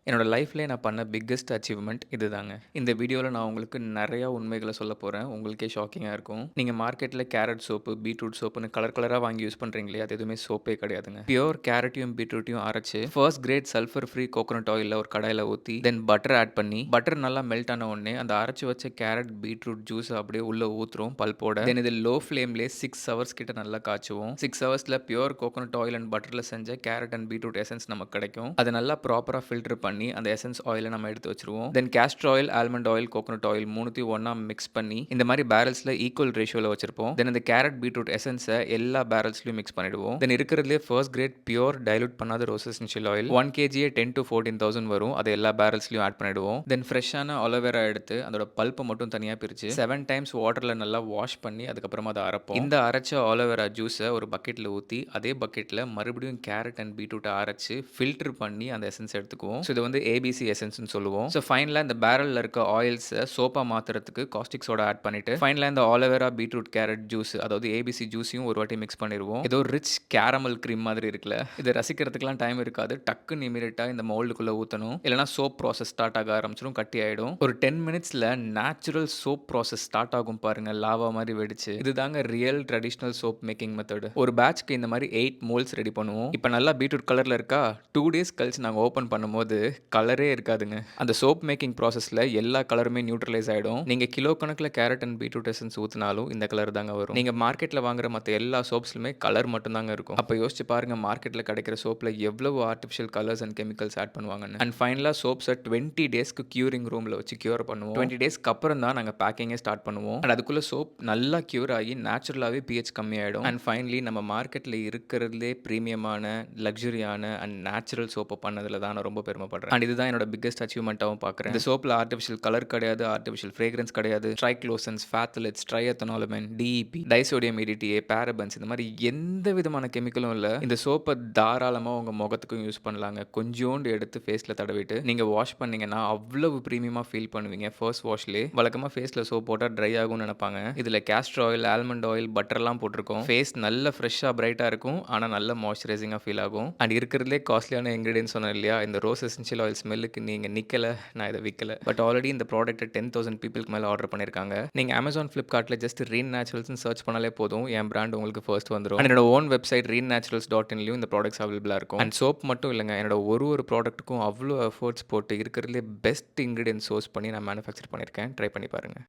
என்னோட லைஃப்லயே நான் பண்ண பிக்கெஸ்ட் அச்சீவ்மெண்ட் இதுதாங்க. இந்த வீடியோல நான் உங்களுக்கு நெறைய உண்மைகள சொல்லப் போறேன். உங்களுக்கே ஷாக்கிங்கா இருக்கும். நீங்க மார்க்கெட்ல கேரட் சோப்பு, பீட்ரூட் சோப்புன்னு கலர் கலரா வாங்கி யூஸ் பண்றீங்க இல்லையா? அது எதுவுமே சோப்பே கிடையாதுங்க. பியூர் கேரட்டையும், பீட்ரூட்டையும் அரைச்சு, first grade sulphur free coconut ஆயில்ல ஒரு கடாயில ஊத்தி, தென் பட்டர் ஆட் பண்ணி, பட்டர் நல்லா மெல்ட் ஆன உடனே அந்த அரைச்சு வச்ச கேரட், பீட்ரூட் ஜூஸ அப்படியே உள்ள ஊத்துறோம் பல்ப்போட. தென் இது லோ ஃப்ளேம்லயே 6 ஹவர்ஸ் கிட்ட நல்லா காய்ச்சுவோம். 6 ஹவர்ஸ்ல பியூர் கோகனட் ஆயில் அண்ட் பட்டர்ல செஞ்ச கேரட் அண்ட் பீட்ரூட் எசன்ஸ் நமக்கு கிடைக்கும். அத நல்லா ப்ராப்பரா ஃபில்டர் பண்ணி அந்த எசன்ஸ் ஆயில நம்ம எடுத்து வச்சுருவோம். Then castor oil, almond oil, coconut oil 3த்தையும் ஒண்ணா மிக்ஸ் பண்ணி இந்த மாரி பேரல்ஸ்ல ஈக்குவல் ரேஷியோல வச்சிருப்போம். தென் இந்த கேரட், பீட்ரூட் எசன்ஸ எல்லா பேரல்ஸ்லயும் மிக்ஸ் பண்ணிடுவோம். தென் இருக்கிறதுலயே ஃபர்ஸ்ட் கிரேட் பியூர் டைல்யூட் பண்ணாத ரோஸ் எசென்ஷியல் ஆயில் 1 கேஜியே 10 to 14,000 வரும். அத எல்லா பேரல்ஸ்லயும் ஆட் பண்ணிடுவோம். தென் ஃப்ரெஷ்ஷான அலோவேரா எடுத்து அதோட பல்ப்ப மட்டும் தனியா பிரிச்சு 7 டைம்ஸ் வாட்டர்ல நல்லா வாஷ் பண்ணி அதுக்கப்புறமா அத அரைப்போம். இந்த அரைச்ச அலோவேரா ஜூஸ ஒரு பக்கெட்ல ஊத்தி அதே பக்கெட்ல மறுபடியும் கேரட் அண்ட் பீட்ரூட்ட அரைச்சு ஃபில்டர் பண்ணி அந்த எசன்ஸ் எடுத்துக்குவோம். ஸோ இது வந்து ஏபிசி எசன்ஸ்ன்னு சொல்லுவோம். ஸோ ஃபைனலா இந்த பேரல்ல இருக்க ஆயில்ஸ சோப்பா மாத்துறதுக்கு காஸ்டிக் சோடா ஆட் பண்ணிட்டு ஃபைனலா இந்த ஆலோவேரா, பீட்ரூட், கேரட் ஜூஸ் அதாவது ஏபிசி ஜூஸையும் ஒரு வாட்டி மிக்ஸ் பண்ணிருவோம். ஏதோ ரிச் கேரமல் கிரீம் மாதிரி இருக்குல்ல. இத ரசிக்கிறதுக்குலாம் டைம் இருக்காது. டக்குன்னு இமிடியேட்டா இந்த மோல்டுக்குள்ள ஊத்தணும். இல்லனா சோப் ப்ராசஸ் ஸ்டார்ட் ஆக ஆரம்பிச்சிரும். கட்டி ஆயிடும். ஒரு 10 மினிட்ஸ்ல நேச்சுரல் சோப் ப்ராசஸ் ஸ்டார்ட் ஆகும் பாருங்க. லாவா மாரி வெடிச்சு. இதுதாங்க real traditional soap making method. ஒரு பேட்ச்க்கு இந்த மாரி 8 மோல்ட்ஸ் ரெடி பண்ணுவோம். இப்ப நல்லா பீட்ரூட் கலர்ல இருக்கா? 2 டேஸ் கழிச்சு நாங்க ஓப்பன் பண்ணும்போது கலரே இருக்காதுங்க. அந்த சோப் மேக்கிங் ப்ராசஸ்ல எல்லா கலருமே நியூட்ரலைஸ் ஆயிடும். நீங்க கிலோ கணக்குல கேரட் அண்ட் பீட்ரூட் எசன்ஸ் ஊத்துனாலும் இந்த கலர் தாங்க வரும். நீங்க மார்க்கெட்ல வாங்குற மத்த எல்லா சோப்ஸ்லயுமே கலர் மட்டும் தாங்க இருக்கும். அப்ப யோசிச்சு பாருங்க மார்க்கெட்ல கிடைக்கிற சோப்ல எவ்வளவு artificial colours and chemicals add பண்ணுவாங்கன்னு. அண்ட் ஃபைனலா சோப்ஸ 20 டேஸ்க்கு கியூரிங் ரூம்ல வச்சு கியூர் பண்ணுவோம். 20 டேஸ்க்கு அப்புறம் தான் நாங்க பேக்கிங்கே ஸ்டார்ட் பண்ணுவோம். அண்ட் அதுக்குள்ள சோப் நல்லா கியூர் ஆகி நேச்சுரலாவே pH கம்மியாயிடும். அண்ட் ஃபைனலி நம்ம மார்க்கெட்ல இருக்கிறதுலே பிரீமியமான, லக்ஸரியான அண்ட் நேச்சுரல் சோப்ப பண்ணதுல தான் நான் ரொம்ப பெருமைப்படுறேன். அண்ட் இதுதான் என்னோட பிக்கெஸ்ட் அச்சீவ்மெண்ட்டாவும் பார்க்குறேன். இந்த சோப்ல ஆர்டிஃபிஷியல் கலர் கிடையாது, ஆர்டிஃபிஷியல் ஃப்ரேக்ரன்ஸ் கிடையாது, ட்ரைக்ளோசன்ஸ், ஃபேத்தலேட்ஸ், ட்ரைஎத்தனாலுமென், டிஇபி, டைசோடியம் EDTA, பாரபன்ஸ் இந்த மாதிரி எந்த விதமான கெமிக்கலும் இல்ல. இந்த சோப்ப தாராளமா உங்க முகத்துக்கும் யூஸ் பண்ணலாங்க. கொஞ்சோண்டு எடுத்து ஃபேஸ்ல தடவிட்டு நீங்க வாஷ் பண்ணீங்கன்னா அவ்வளவு பிரீமியமா ஃபீல் பண்ணுவீங்க ஃபர்ஸ்ட் வாஷ்லயே. வழக்கமா ஃபேஸ்ல சோப் போட்டா ட்ரை ஆகும்னு நினைப்பாங்க. இதுல கேஸ்டர் ஆயில், ஆல்மண்ட் ஆயில், பட்டர்லாம் போட்டிருக்கோம். ஃபேஸ் நல்ல ஃப்ரெஷ்ஷா பிரைட்டா இருக்கும். ஆனா நல்ல மாய்ஸ்சரைசிங்கா ஃபீல் ஆகும். அண்ட் இருக்கிறதுலே காஸ்ட்லியான இன்கிரிடியன்ஸ் சொன்னேன் இல்லையா? இந்த ரோஸ் எசென்ஷியல் ஆயில் ஸ்மெல்லுக்கு நீங்க நிக்கல, நான் இத விக்கல. பட் ஆல்ரெடி இந்த ப்ராடக்ட்ட 10,000 பீப்பிள்க்கு மேல ஆர்டர் பண்ணியிருக்காங்க. நீங்க Amazon, Flipkartல ஜஸ்ட் ரீன் நேச்சுரல்ஸ்ன்னு சர்ச் பண்ணாலே போதும். என் பிராண்ட் உங்களுக்கு ஃபர்ஸ்ட் வந்துரும். அண்ட் என்னோட ஓன் வெப்சைட் reennaturals.inலயும் இந்த ப்ராடக்ட்ஸ் அவைலபிளா இருக்கும். அண்ட் சோப் மட்டும் இல்லங்க. என்னோட ஒரு ப்ராடக்ட்டுக்கும் அவ்ளோ எஃபோர்ட்ஸ் போட்டு இருக்கிறதுலே பெஸ்ட் இன்கிரிடியன்ட்ஸ் சோர்ஸ் பண்ணி நான் மேனுஃபேக்சர் பண்ணியிருக்கேன். ட்ரை பண்ணி பாருங்க.